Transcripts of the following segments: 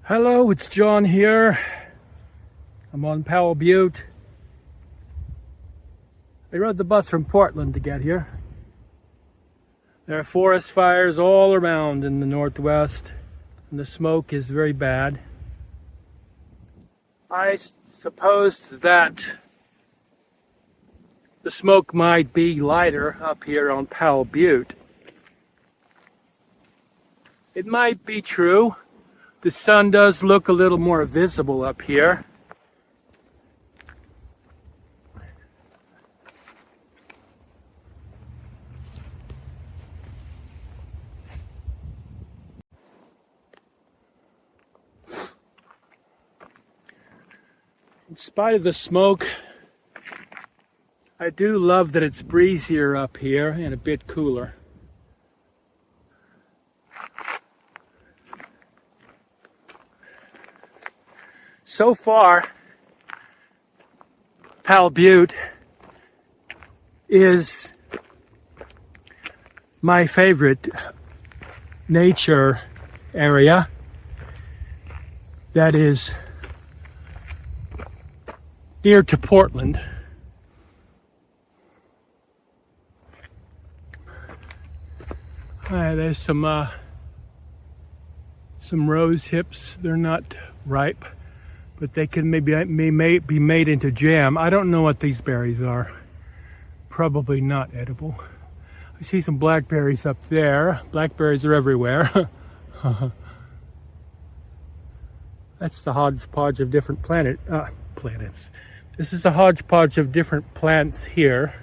Hello, it's John here. I'm on Powell Butte. I rode the bus from Portland to get here. There are forest fires all around in the northwest, and the smoke is very bad. I supposed that the smoke might be lighter up here on Powell Butte. It might be true. The sun does look a little more visible up here. In spite of the smoke, I do love that it's breezier up here and a bit cooler. So far, Powell Butte is my favorite nature area that is near to Portland. There's some rose hips. They're not ripe, but they can maybe be made into jam. I don't know what these berries are. Probably not edible. I see some blackberries up there. Blackberries are everywhere. That's the hodgepodge of different planets. This is a hodgepodge of different plants here.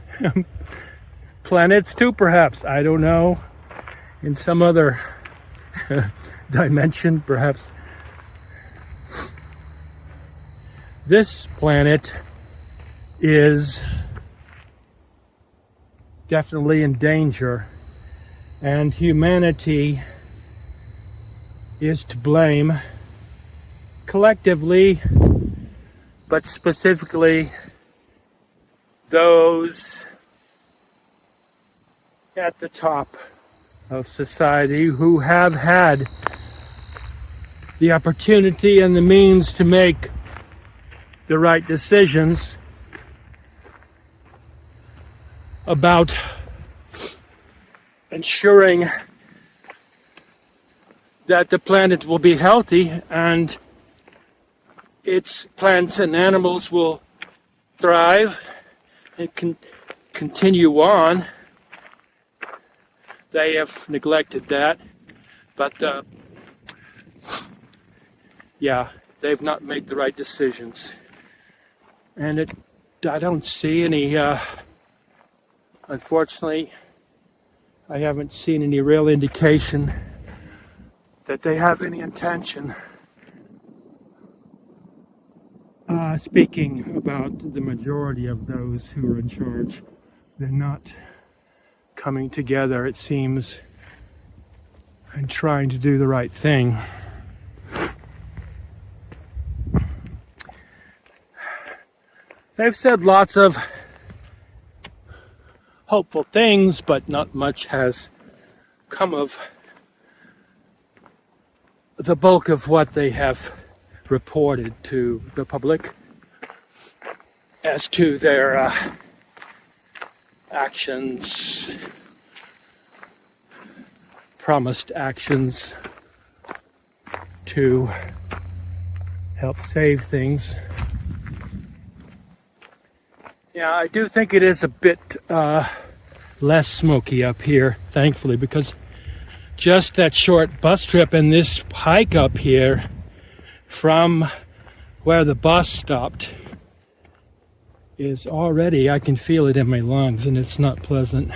Planets too, perhaps. I don't know. In some other dimension, perhaps. This planet is definitely in danger, and humanity is to blame collectively, but specifically those at the top of society who have had the opportunity and the means to make the right decisions about ensuring that the planet will be healthy and its plants and animals will thrive and continue on. They have neglected that, but they've not made the right decisions. And I don't see any, unfortunately, I haven't seen any real indication that they have any intention. Speaking about the majority of those who are in charge, they're not coming together, it seems, and trying to do the right thing. They've said lots of hopeful things, but not much has come of the bulk of what they have reported to the public as to their actions, promised actions to help save things. Yeah, I do think it is a bit less smoky up here, thankfully, because just that short bus trip and this hike up here from where the bus stopped is already, I can feel it in my lungs, and it's not pleasant.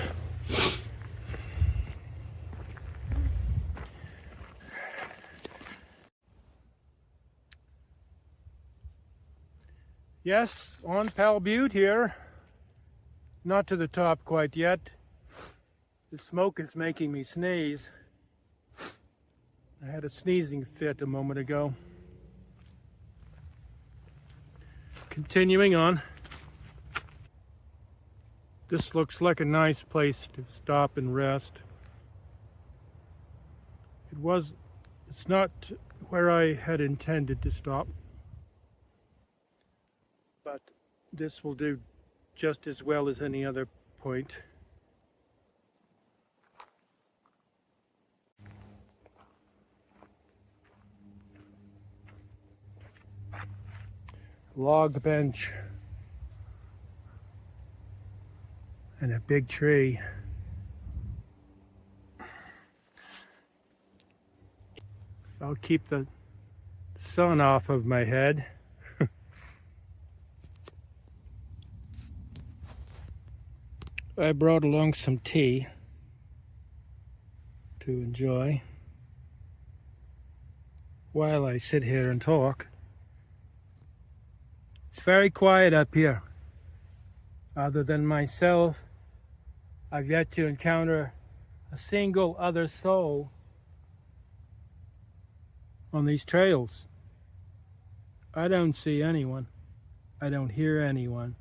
Yes, on Powell Butte here. Not to the top quite yet. The smoke is making me sneeze. I had a sneezing fit a moment ago. Continuing on. This looks like a nice place to stop and rest. It's not where I had intended to stop, but this will do just as well as any other point. Log bench and a big tree. I'll keep the sun off of my head. I brought along some tea to enjoy while I sit here and talk. It's very quiet up here. Other than myself, I've yet to encounter a single other soul on these trails. I don't see anyone. I don't hear anyone.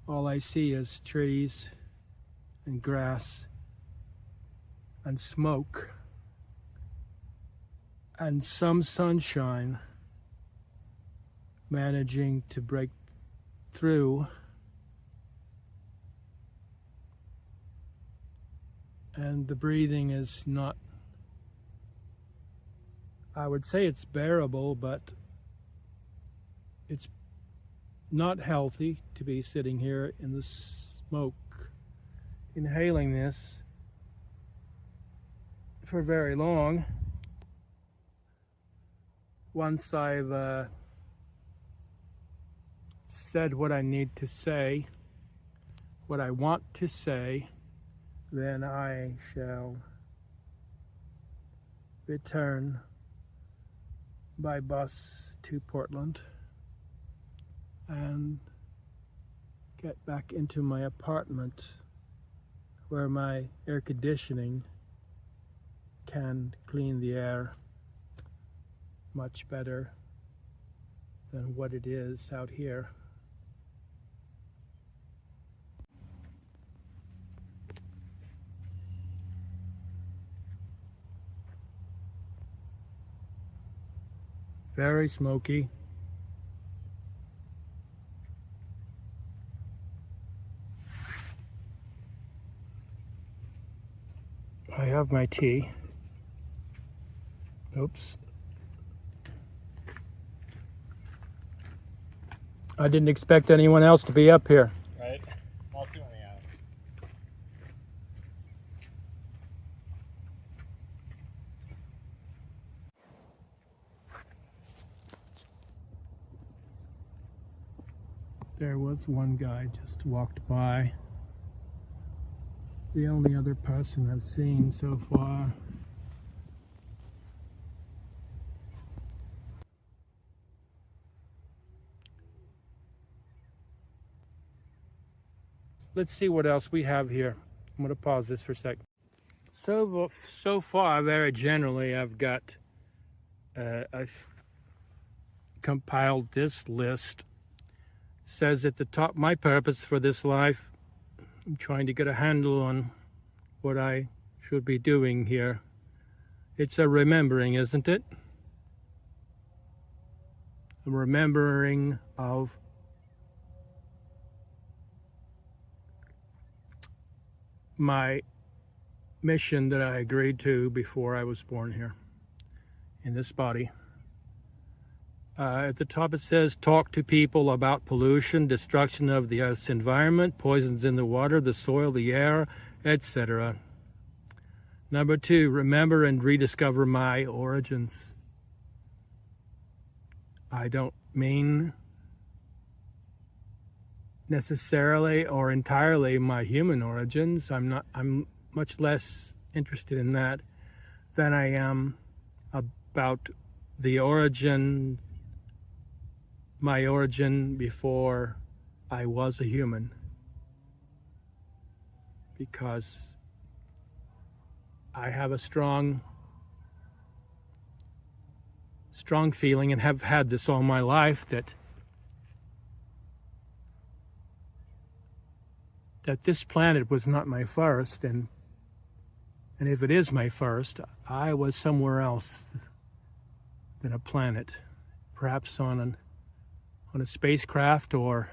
All I see is trees and grass and smoke and some sunshine managing to break through, and the breathing is not, I would say it's bearable, but it's not healthy to be sitting here in the smoke, inhaling this for very long. Once I've said what I need to say, what I want to say, then I shall return by bus to Portland and get back into my apartment where my air conditioning can clean the air much better than what it is out here. Very smoky. I have my tea. Oops. I didn't expect anyone else to be up here. Right? Not too many out. There was one guy just walked by. The only other person I've seen so far. Let's see what else we have here. I'm going to pause this for a sec. So far, very generally, I've compiled this list. It says at the top, my purpose for this life, I'm trying to get a handle on what I should be doing here. It's a remembering, isn't it? A remembering of my mission that I agreed to before I was born here in this body. At the top it says, talk to people about pollution, destruction of the Earth's environment, poisons in the water, the soil, the air, etc. Number 2, remember and rediscover my origins. I don't mean necessarily or entirely my human origins. I'm much less interested in that than I am about the origin, my origin before I was a human. Because I have a strong feeling, and have had this all my life, that this planet was not my first, and if it is my first, I was somewhere else than a planet, perhaps on a spacecraft, or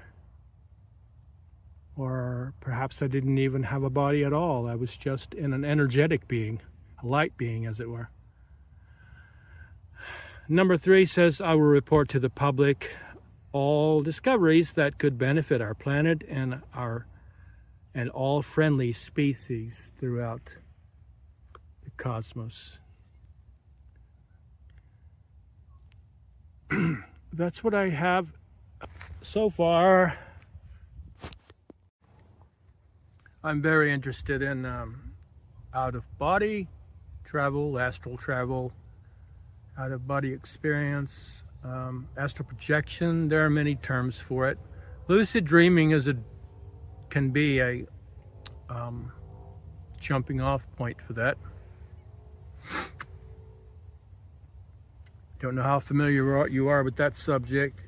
perhaps I didn't even have a body at all. I was just in an energetic being, a light being, as it were. Number 3 says, I will report to the public all discoveries that could benefit our planet and all friendly species throughout the cosmos. That's what I have so far. I'm very interested in out-of-body travel, astral travel, out-of-body experience, astral projection. There are many terms for it. Lucid dreaming can be a jumping off point for that. Don't know how familiar you are with that subject.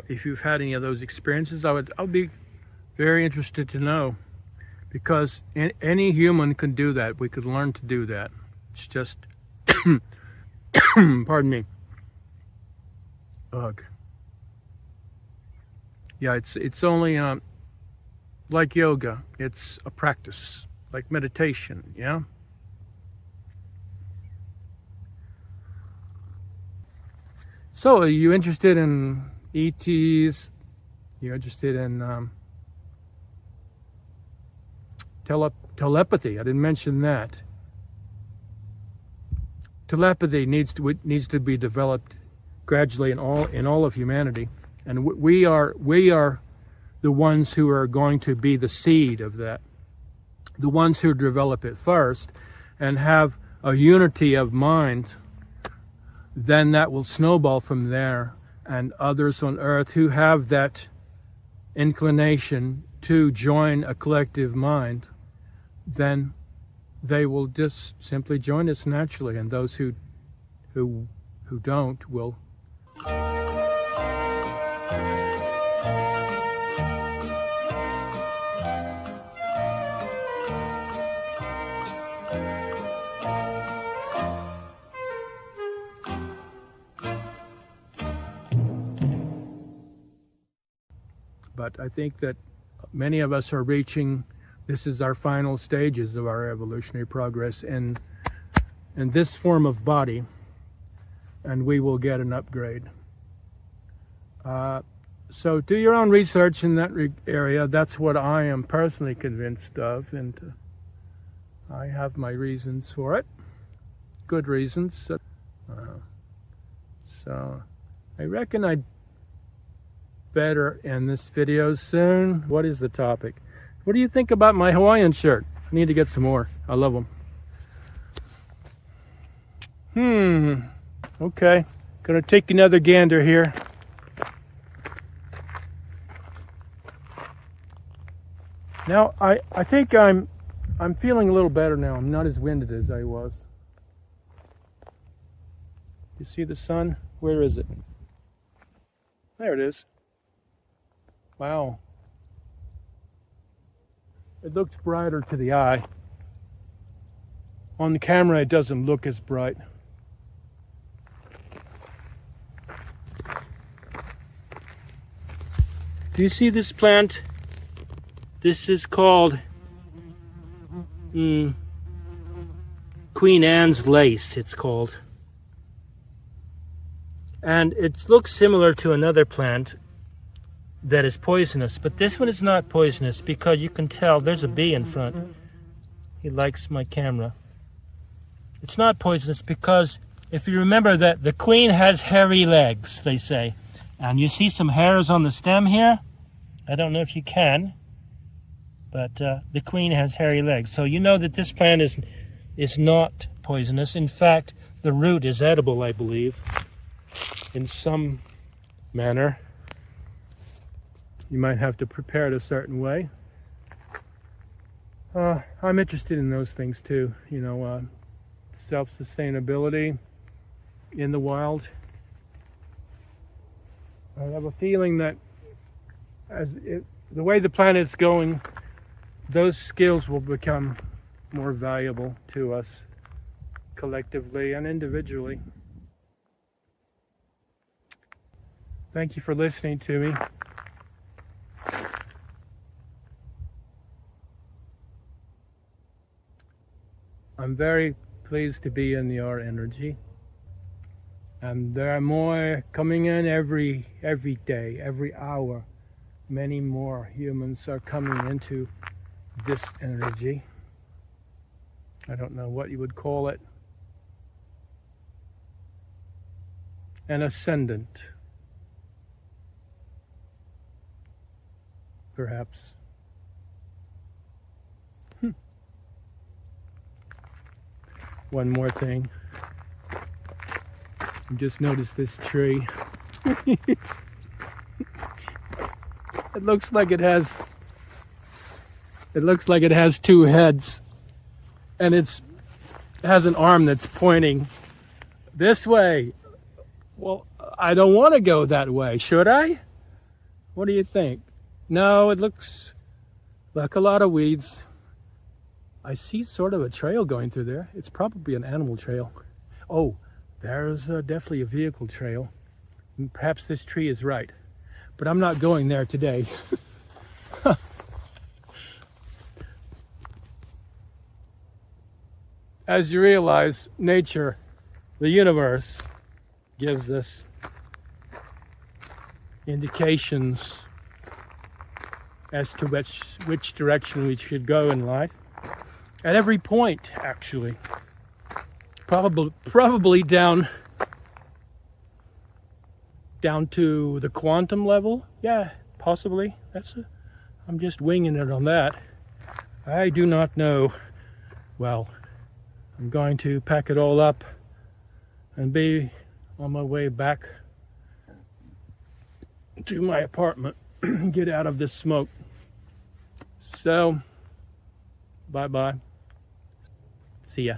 If you've had any of those experiences, I would be very interested to know, because any human can do that. We could learn to do that. It's just, pardon me. Ugh. Yeah, it's only like yoga. It's a practice, like meditation. Yeah. So, are you interested in ETs? You're interested in telepathy? I didn't mention that. Telepathy needs to be developed gradually in all of humanity, and we are the ones who are going to be the seed of that. The ones who develop it first and have a unity of mind. Then that will snowball from there, and others on earth who have that inclination to join a collective mind, then they will just simply join us naturally, and those who don't will But I think that many of us are reaching, this is our final stages of our evolutionary progress in this form of body, and we will get an upgrade. So do your own research in that area. That's what I am personally convinced of, and I have my reasons for it. Good reasons. So I reckon I'd better end this video soon. What is the topic? What do you think about my Hawaiian shirt? I need to get some more. I love them. Okay. Gonna take another gander here. Now I think I'm feeling a little better now. I'm not as winded as I was. You see the sun? Where is it? There it is. Wow. It looks brighter to the eye. On the camera, it doesn't look as bright. Do you see this plant? This is called Queen Anne's lace, it's called. And it looks similar to another plant that is poisonous, but this one is not poisonous because you can tell there's a bee in front. He likes my camera. It's not poisonous because if you remember that the queen has hairy legs, they say, and you see some hairs on the stem here. I don't know if you can, but the queen has hairy legs, so you know that this plant is not poisonous. In fact, the root is edible, I believe, in some manner. You might have to prepare it a certain way. I'm interested in those things too, you know, self-sustainability in the wild. I have a feeling that the way the planet's going, those skills will become more valuable to us collectively and individually. Thank you for listening to me. I'm very pleased to be in your energy. And there are more coming in every day, every hour. Many more humans are coming into this energy. I don't know what you would call it. An ascendant, perhaps. One more thing. I just noticed this tree. It looks like it has two heads, and it has an arm that's pointing this way. Well, I don't want to go that way, should I? What do you think? No, it looks like a lot of weeds. I see sort of a trail going through there. It's probably an animal trail. Oh, there's definitely a vehicle trail. Perhaps this tree is right, but I'm not going there today. As you realize, nature, the universe, gives us indications as to which direction we should go in life. At every point, actually. Probably down to the quantum level. Yeah, possibly. I'm just winging it on that. I do not know. Well, I'm going to pack it all up and be on my way back to my apartment. Get out of this smoke. So, bye-bye. See ya.